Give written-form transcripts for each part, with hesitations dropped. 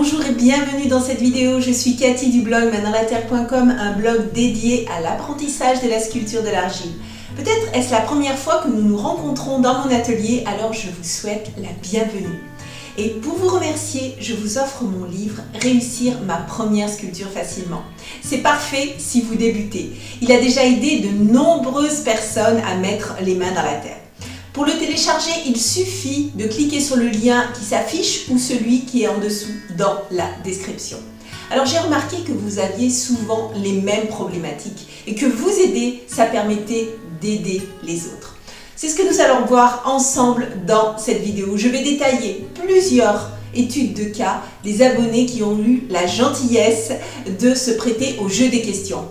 Bonjour et bienvenue dans cette vidéo. Je suis Cathy du blog maindanslatterre.com, un blog dédié à l'apprentissage de la sculpture de l'argile. Peut-être est-ce la première fois que nous nous rencontrons dans mon atelier, alors je vous souhaite la bienvenue. Et pour vous remercier, je vous offre mon livre « Réussir ma première sculpture facilement ». C'est parfait si vous débutez. Il a déjà aidé de nombreuses personnes à mettre les mains dans la terre. Pour le télécharger, il suffit de cliquer sur le lien qui s'affiche ou celui qui est en dessous dans la description. Alors j'ai remarqué que vous aviez souvent les mêmes problématiques et que vous aider, ça permettait d'aider les autres. C'est ce que nous allons voir ensemble dans cette vidéo. Je vais détailler plusieurs études de cas des abonnés qui ont eu la gentillesse de se prêter au jeu des questions.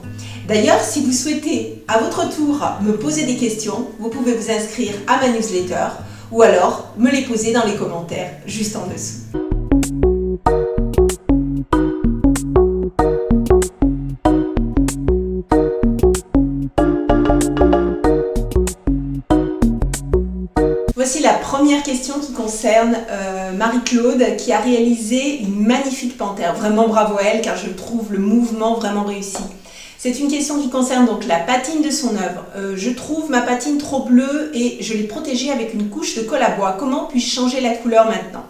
D'ailleurs, si vous souhaitez à votre tour me poser des questions, vous pouvez vous inscrire à ma newsletter ou alors me les poser dans les commentaires juste en dessous. Voici la première question qui concerne Marie-Claude qui a réalisé une magnifique panthère. Vraiment bravo à elle car je trouve le mouvement vraiment réussi. C'est une question qui concerne donc la patine de son œuvre. Je trouve ma patine trop bleue et je l'ai protégée avec une couche de colle à bois. Comment puis-je changer la couleur maintenant?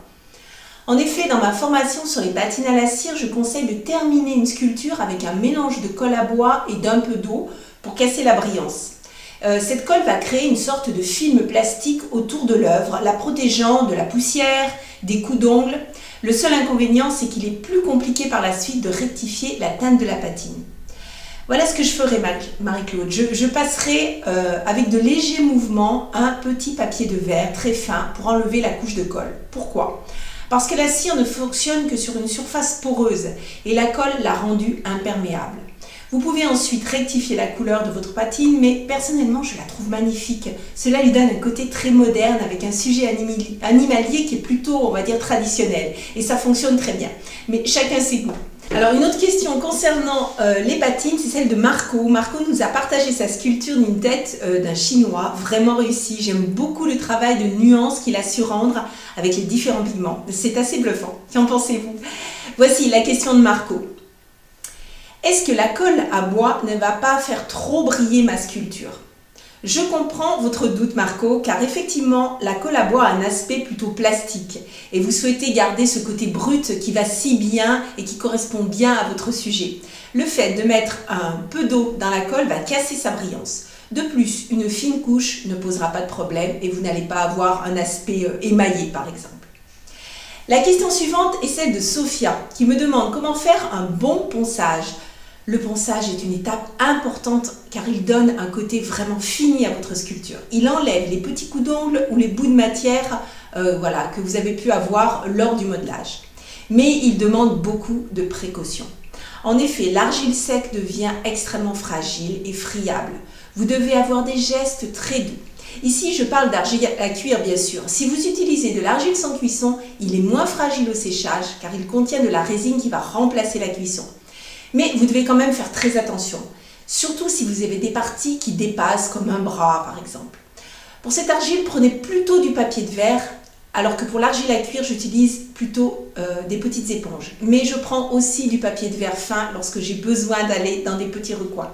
En effet, dans ma formation sur les patines à la cire, je conseille de terminer une sculpture avec un mélange de colle à bois et d'un peu d'eau pour casser la brillance. Cette colle va créer une sorte de film plastique autour de l'œuvre, la protégeant de la poussière, des coups d'ongles. Le seul inconvénient, c'est qu'il est plus compliqué par la suite de rectifier la teinte de la patine. Voilà ce que je ferai, Marie-Claude. Je passerai avec de légers mouvements un petit papier de verre très fin pour enlever la couche de colle. Pourquoi? Parce que la cire ne fonctionne que sur une surface poreuse et la colle l'a rendue imperméable. Vous pouvez ensuite rectifier la couleur de votre patine, mais personnellement, je la trouve magnifique. Cela lui donne un côté très moderne avec un sujet animalier qui est plutôt, on va dire, traditionnel. Et ça fonctionne très bien. Mais chacun ses goûts. Alors une autre question concernant les patines, c'est celle de Marco. Marco nous a partagé sa sculpture d'une tête d'un chinois, vraiment réussi. J'aime beaucoup le travail de nuance qu'il a su rendre avec les différents pigments. C'est assez bluffant. Qu'en pensez-vous? Voici la question de Marco. Est-ce que la colle à bois ne va pas faire trop briller ma sculpture? Je comprends votre doute Marco, car effectivement la colle à bois a un aspect plutôt plastique et vous souhaitez garder ce côté brut qui va si bien et qui correspond bien à votre sujet. Le fait de mettre un peu d'eau dans la colle va casser sa brillance. De plus, une fine couche ne posera pas de problème et vous n'allez pas avoir un aspect émaillé par exemple. La question suivante est celle de Sophia qui me demande comment faire un bon ponçage. Le ponçage est une étape importante car il donne un côté vraiment fini à votre sculpture. Il enlève les petits coups d'ongles ou les bouts de matière que vous avez pu avoir lors du modelage. Mais il demande beaucoup de précautions. En effet, l'argile sec devient extrêmement fragile et friable. Vous devez avoir des gestes très doux. Ici, je parle d'argile à cuire bien sûr. Si vous utilisez de l'argile sans cuisson, il est moins fragile au séchage car il contient de la résine qui va remplacer la cuisson. Mais vous devez quand même faire très attention, surtout si vous avez des parties qui dépassent comme un bras par exemple. Pour cette argile, prenez plutôt du papier de verre, alors que pour l'argile à cuire, j'utilise plutôt des petites éponges. Mais je prends aussi du papier de verre fin lorsque j'ai besoin d'aller dans des petits recoins.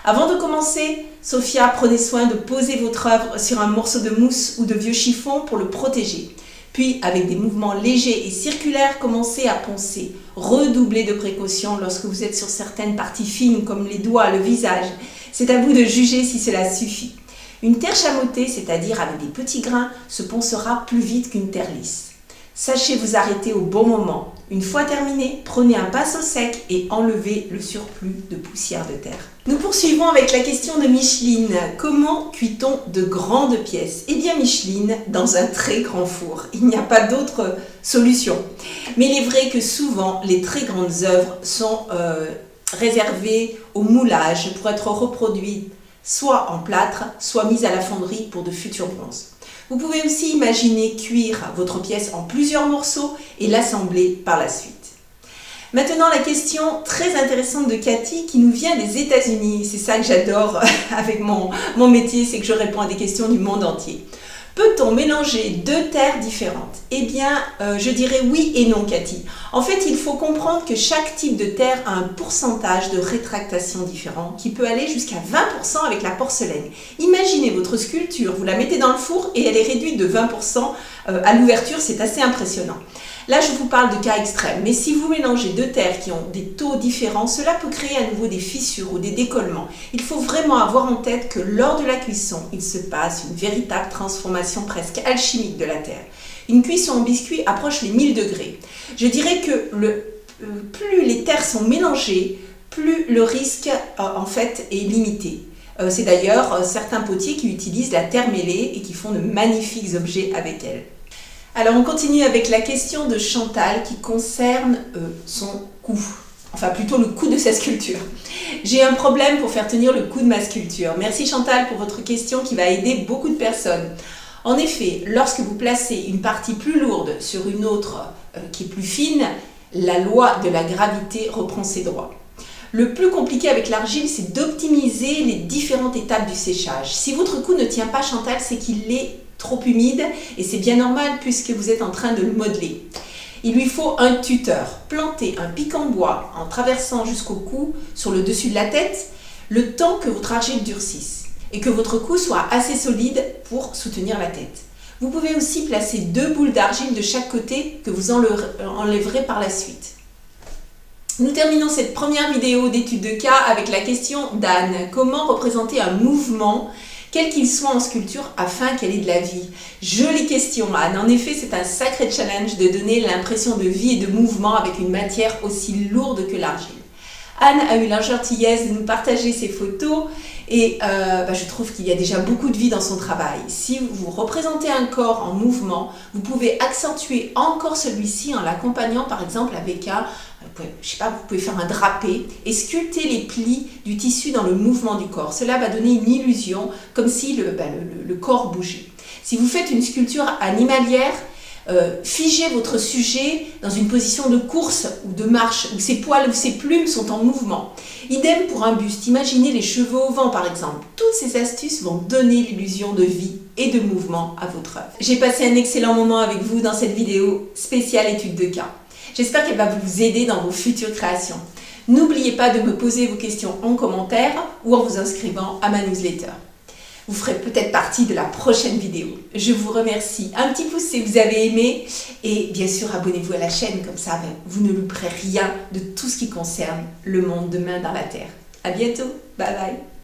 Avant de commencer, Sophia, prenez soin de poser votre œuvre sur un morceau de mousse ou de vieux chiffon pour le protéger. Puis, avec des mouvements légers et circulaires, commencez à poncer. Redoublez de précautions lorsque vous êtes sur certaines parties fines comme les doigts, le visage. C'est à vous de juger si cela suffit. Une terre chamottée, c'est-à-dire avec des petits grains, se poncera plus vite qu'une terre lisse. Sachez vous arrêter au bon moment. Une fois terminé, prenez un pinceau sec et enlevez le surplus de poussière de terre. Nous poursuivons avec la question de Micheline. Comment cuit-on de grandes pièces? Eh bien Micheline, dans un très grand four. Il n'y a pas d'autre solution. Mais il est vrai que souvent, les très grandes œuvres sont réservées au moulage pour être reproduites soit en plâtre, soit mises à la fonderie pour de futurs bronzes. Vous pouvez aussi imaginer cuire votre pièce en plusieurs morceaux et l'assembler par la suite. Maintenant, la question très intéressante de Cathy qui nous vient des États-Unis. C'est ça que j'adore avec mon métier, c'est que je réponds à des questions du monde entier. Peut-on mélanger deux terres différentes? Eh bien, je dirais oui et non, Cathy. En fait, il faut comprendre que chaque type de terre a un pourcentage de rétractation différent qui peut aller jusqu'à 20% avec la porcelaine. Imaginez votre sculpture, vous la mettez dans le four et elle est réduite de 20% à l'ouverture, c'est assez impressionnant. Là, je vous parle de cas extrêmes, mais si vous mélangez deux terres qui ont des taux différents, cela peut créer à nouveau des fissures ou des décollements. Il faut vraiment avoir en tête que lors de la cuisson, il se passe une véritable transformation presque alchimique de la terre. Une cuisson en biscuit approche les 1000 degrés. Je dirais que plus les terres sont mélangées, plus le risque en fait est limité. C'est d'ailleurs certains potiers qui utilisent la terre mêlée et qui font de magnifiques objets avec elle. Alors on continue avec la question de Chantal qui concerne son coût, enfin plutôt le coût de sa sculpture. J'ai un problème pour faire tenir le coût de ma sculpture. Merci Chantal pour votre question qui va aider beaucoup de personnes. En effet, lorsque vous placez une partie plus lourde sur une autre qui est plus fine, la loi de la gravité reprend ses droits. Le plus compliqué avec l'argile, c'est d'optimiser les différentes étapes du séchage. Si votre cou ne tient pas, Chantal, c'est qu'il est trop humide et c'est bien normal puisque vous êtes en train de le modeler. Il lui faut un tuteur. Plantez un pic en bois en traversant jusqu'au cou sur le dessus de la tête le temps que votre argile durcisse et que votre cou soit assez solide pour soutenir la tête. Vous pouvez aussi placer 2 boules d'argile de chaque côté que vous enlèverez par la suite. Nous terminons cette première vidéo d'étude de cas avec la question d'Anne. Comment représenter un mouvement, quel qu'il soit en sculpture, afin qu'elle ait de la vie? Jolie question, Anne. En effet, c'est un sacré challenge de donner l'impression de vie et de mouvement avec une matière aussi lourde que l'argile. Anne a eu la gentillesse de nous partager ses photos et je trouve qu'il y a déjà beaucoup de vie dans son travail. Si vous représentez un corps en mouvement, vous pouvez accentuer encore celui-ci en l'accompagnant par exemple avec vous pouvez faire un drapé et sculpter les plis du tissu dans le mouvement du corps. Cela va donner une illusion comme si le corps bougeait. Si vous faites une sculpture animalière, figez votre sujet dans une position de course ou de marche où ses poils ou ses plumes sont en mouvement. Idem pour un buste, imaginez les cheveux au vent par exemple. Toutes ces astuces vont donner l'illusion de vie et de mouvement à votre œuvre. J'ai passé un excellent moment avec vous dans cette vidéo spéciale étude de cas. J'espère qu'elle va vous aider dans vos futures créations. N'oubliez pas de me poser vos questions en commentaire ou en vous inscrivant à ma newsletter. Vous ferez peut-être partie de la prochaine vidéo. Je vous remercie. Un petit pouce si vous avez aimé et bien sûr abonnez-vous à la chaîne comme ça vous ne louperez rien de tout ce qui concerne le monde demain dans la Terre. À bientôt. Bye bye.